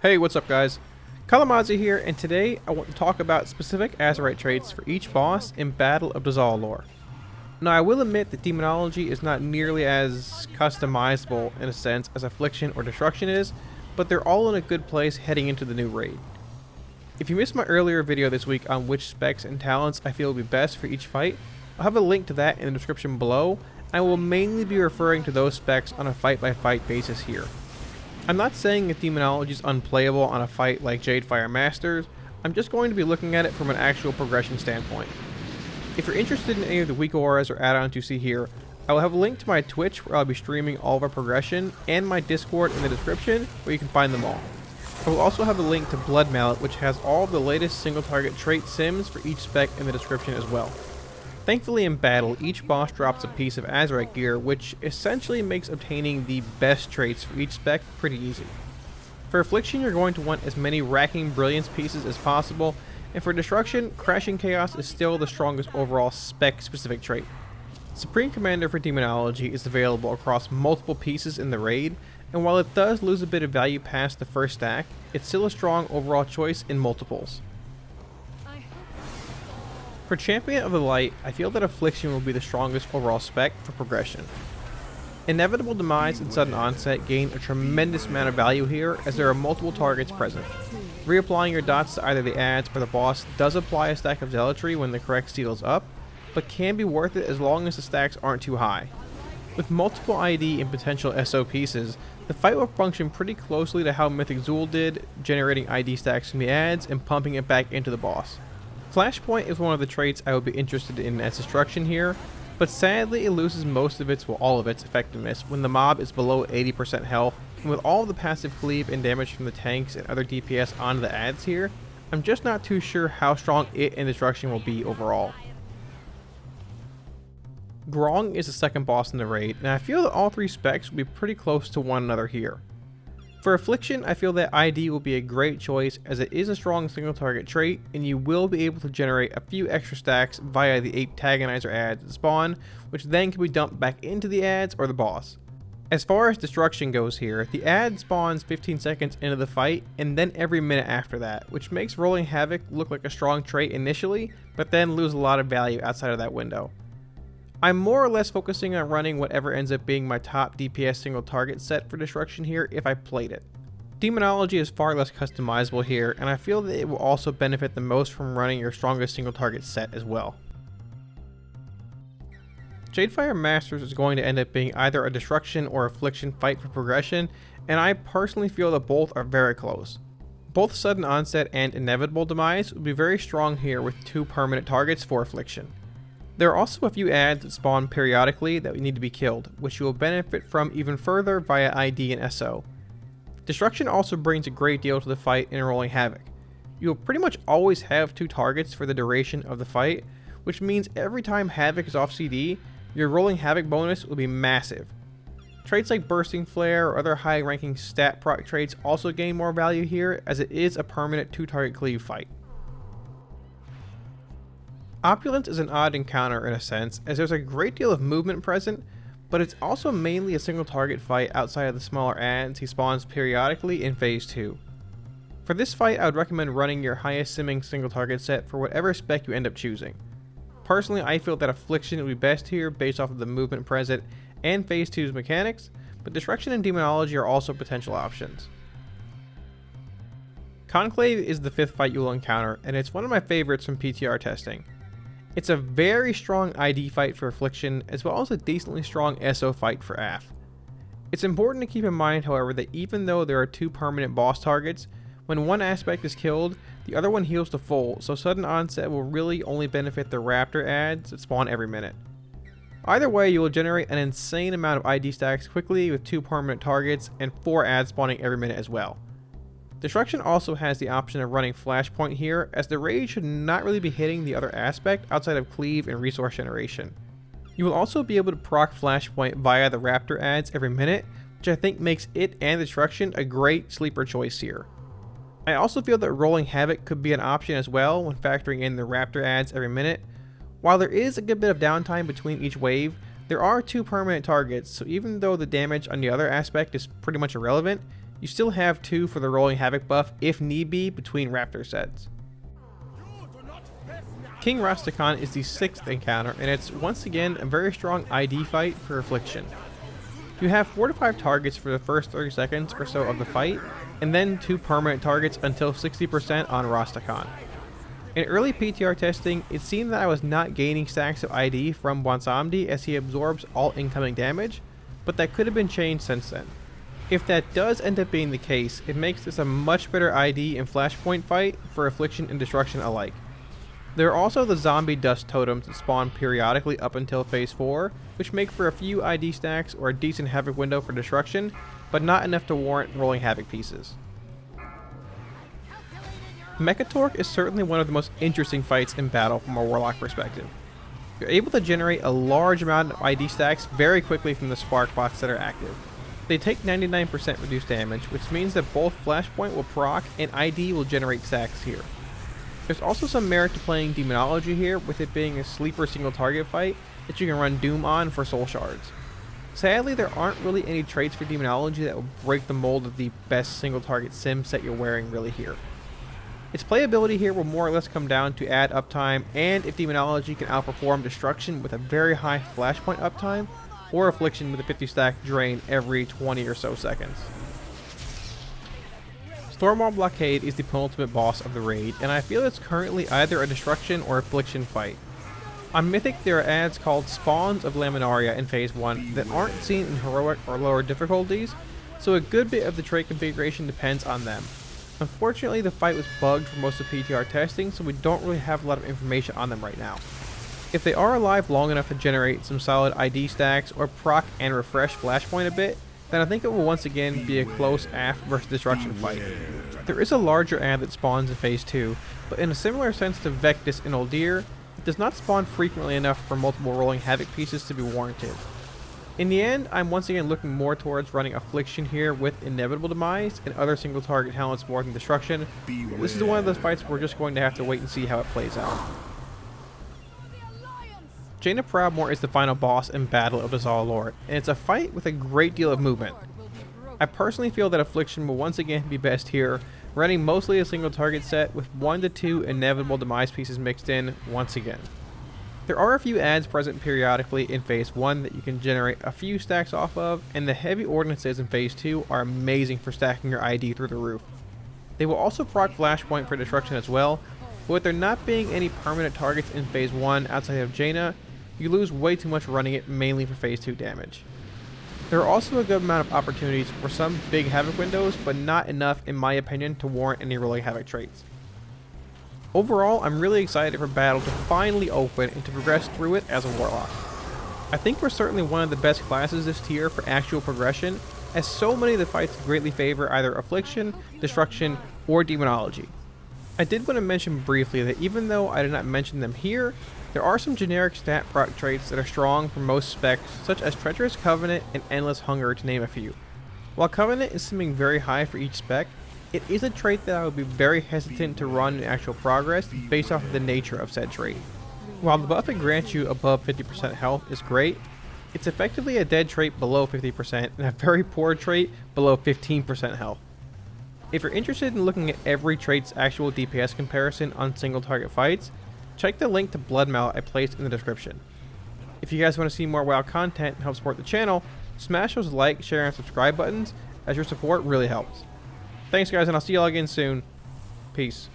Hey, what's up guys? Kalamazi here, and today I want to talk about specific Azerite traits for each boss in Battle of Dazar'alor. Now I will admit that Demonology is not nearly as customizable in a sense as Affliction or Destruction is, but they're all in a good place heading into the new raid. If you missed my earlier video this week on which specs and talents I feel will be best for each fight, I'll have a link to that in the description below. I will mainly be referring to those specs on a fight-by-fight basis here. I'm not saying that Demonology is unplayable on a fight like Jadefire Masters, I'm just going to be looking at it from an actual progression standpoint. If you're interested in any of the weak auras or add-ons you see here, I will have a link to my Twitch where I'll be streaming all of our progression, and my Discord in the description where you can find them all. I will also have a link to Blood Mallet, which has all of the latest single target trait sims for each spec in the description as well. Thankfully in battle, each boss drops a piece of Azerite gear, which essentially makes obtaining the best traits for each spec pretty easy. For Affliction, you're going to want as many Racking Brilliance pieces as possible, and for Destruction, Crashing Chaos is still the strongest overall spec-specific trait. Supreme Commander for Demonology is available across multiple pieces in the raid, and while it does lose a bit of value past the first stack, it's still a strong overall choice in multiples. For Champion of the Light, I feel that Affliction will be the strongest overall spec for progression. Inevitable Demise and Sudden Onset gain a tremendous amount of value here as there are multiple targets present. Reapplying your dots to either the ads or the boss does apply a stack of Zealotry when the correct seal is up, but can be worth it as long as the stacks aren't too high. With multiple ID and potential SO pieces, the fight will function pretty closely to how Mythic Zool did, generating ID stacks from the ads and pumping it back into the boss. Flashpoint is one of the traits I would be interested in as Destruction here, but sadly it loses most of its, well all of its effectiveness when the mob is below 80% health, and with all of the passive cleave and damage from the tanks and other DPS onto the ads here, I'm just not too sure how strong it and Destruction will be overall. Grong is the second boss in the raid, and I feel that all three specs will be pretty close to one another here. For Affliction, I feel that ID will be a great choice as it is a strong single target trait, and you will be able to generate a few extra stacks via the 8 Antagonizer ads that spawn, which then can be dumped back into the ads or the boss. As far as Destruction goes here, the ad spawns 15 seconds into the fight and then every minute after that, which makes Rolling Havoc look like a strong trait initially, but then lose a lot of value outside of that window. I'm more or less focusing on running whatever ends up being my top DPS single target set for Destruction here if I played it. Demonology is far less customizable here, and I feel that it will also benefit the most from running your strongest single target set as well. Jadefire Masters is going to end up being either a Destruction or Affliction fight for progression, and I personally feel that both are very close. Both Sudden Onset and Inevitable Demise will be very strong here with 2 permanent targets for Affliction. There are also a few ads that spawn periodically that need to be killed, which you will benefit from even further via ID and SO. Destruction also brings a great deal to the fight in Rolling Havoc. You will pretty much always have 2 targets for the duration of the fight, which means every time Havoc is off CD, your Rolling Havoc bonus will be massive. Traits like Bursting Flare or other high ranking stat proc traits also gain more value here as it is a permanent 2 target cleave fight. Opulence is an odd encounter in a sense, as there's a great deal of movement present, but it's also mainly a single target fight outside of the smaller ads he spawns periodically in phase 2. For this fight, I would recommend running your highest simming single target set for whatever spec you end up choosing. Personally, I feel that Affliction would be best here based off of the movement present and phase 2's mechanics, but Destruction and Demonology are also potential options. Conclave is the 5th fight you will encounter, and it's one of my favorites from PTR testing. It's a very strong ID fight for Affliction, as well as a decently strong SO fight for AF. It's important to keep in mind, however, that even though there are 2 permanent boss targets, when one aspect is killed, the other one heals to full, so Sudden Onset will really only benefit the Raptor ads that spawn every minute. Either way, you will generate an insane amount of ID stacks quickly with 2 permanent targets and 4 ads spawning every minute as well. Destruction also has the option of running Flashpoint here, as the raid should not really be hitting the other aspect outside of cleave and resource generation. You will also be able to proc Flashpoint via the Raptor ads every minute, which I think makes it and Destruction a great sleeper choice here. I also feel that Rolling Havoc could be an option as well when factoring in the Raptor ads every minute. While there is a good bit of downtime between each wave, there are 2 permanent targets, so even though the damage on the other aspect is pretty much irrelevant, You still have 2 for the Rolling Havoc buff if need be between Raptor sets. King Rusticana is the 6th encounter, and it's once again a very strong ID fight for Affliction. You have 4 to 5 targets for the first 30 seconds or so of the fight, and then 2 permanent targets until 60% on Rusticana. In early PTR testing, it seemed that I was not gaining stacks of ID from Bwansamdi as he absorbs all incoming damage, but that could have been changed since then. If that does end up being the case, it makes this a much better ID and Flashpoint fight for Affliction and Destruction alike. There are also the zombie dust totems that spawn periodically up until phase 4, which make for a few ID stacks or a decent Havoc window for Destruction, but not enough to warrant rolling Havoc pieces. Mekkatorque is certainly one of the most interesting fights in battle from a Warlock perspective. You're able to generate a large amount of ID stacks very quickly from the spark bots that are active. They take 99% reduced damage, which means that both Flashpoint will proc and ID will generate stacks here. There's also some merit to playing Demonology here, with it being a sleeper single target fight that you can run Doom on for soul shards. Sadly, there aren't really any traits for Demonology that will break the mold of the best single target sim set you're wearing really here. Its playability here will more or less come down to add uptime, and if Demonology can outperform Destruction with a very high Flashpoint uptime, or Affliction with a 50 stack drain every 20 or so seconds. Stormwall Blockade is the penultimate boss of the raid, and I feel it's currently either a Destruction or Affliction fight. On Mythic, there are adds called Spawns of Laminaria in phase 1 that aren't seen in heroic or lower difficulties, so a good bit of the trait configuration depends on them. Unfortunately, the fight was bugged for most of PTR testing, so we don't really have a lot of information on them right now. If they are alive long enough to generate some solid ID stacks or proc and refresh Flashpoint a bit, then I think it will once again be a close Aff versus Destruction fight. There is a larger ad that spawns in phase 2, but in a similar sense to Vectis in Uldir, it does not spawn frequently enough for multiple rolling Havoc pieces to be warranted. In the end, I'm once again looking more towards running Affliction here with Inevitable Demise and other single target helmets more than Destruction. This is one of those fights we're just going to have to wait and see how it plays out. Jaina Proudmoore is the final boss in Battle of Dazar'alor, and it's a fight with a great deal of movement. I personally feel that Affliction will once again be best here, running mostly a single target set with 1 to 2 Inevitable Demise pieces mixed in once again. There are a few adds present periodically in phase 1 that you can generate a few stacks off of, and the heavy ordinances in phase 2 are amazing for stacking your ID through the roof. They will also proc Flashpoint for Destruction as well, but with there not being any permanent targets in phase 1 outside of Jaina, you lose way too much running it mainly for phase 2 damage. There are also a good amount of opportunities for some big Havoc windows, but not enough in my opinion to warrant any rolling Havoc traits. Overall, I'm really excited for Battle to finally open and to progress through it as a Warlock. I think we're certainly one of the best classes this tier for actual progression, as so many of the fights greatly favor either Affliction, Destruction, or Demonology. I did want to mention briefly that even though I did not mention them here, there are some generic stat proc traits that are strong for most specs, such as Treacherous Covenant and Endless Hunger to name a few. While Covenant is seeming very high for each spec, it is a trait that I would be very hesitant to run in actual progress based off of the nature of said trait. While the buff it grants you above 50% health is great, it's effectively a dead trait below 50% and a very poor trait below 15% health. If you're interested in looking at every trait's actual DPS comparison on single target fights, check the link to Blood Mallet I placed in the description. If you guys want to see more WoW content and help support the channel, smash those like, share, and subscribe buttons, as your support really helps. Thanks guys, and I'll see y'all again soon. Peace.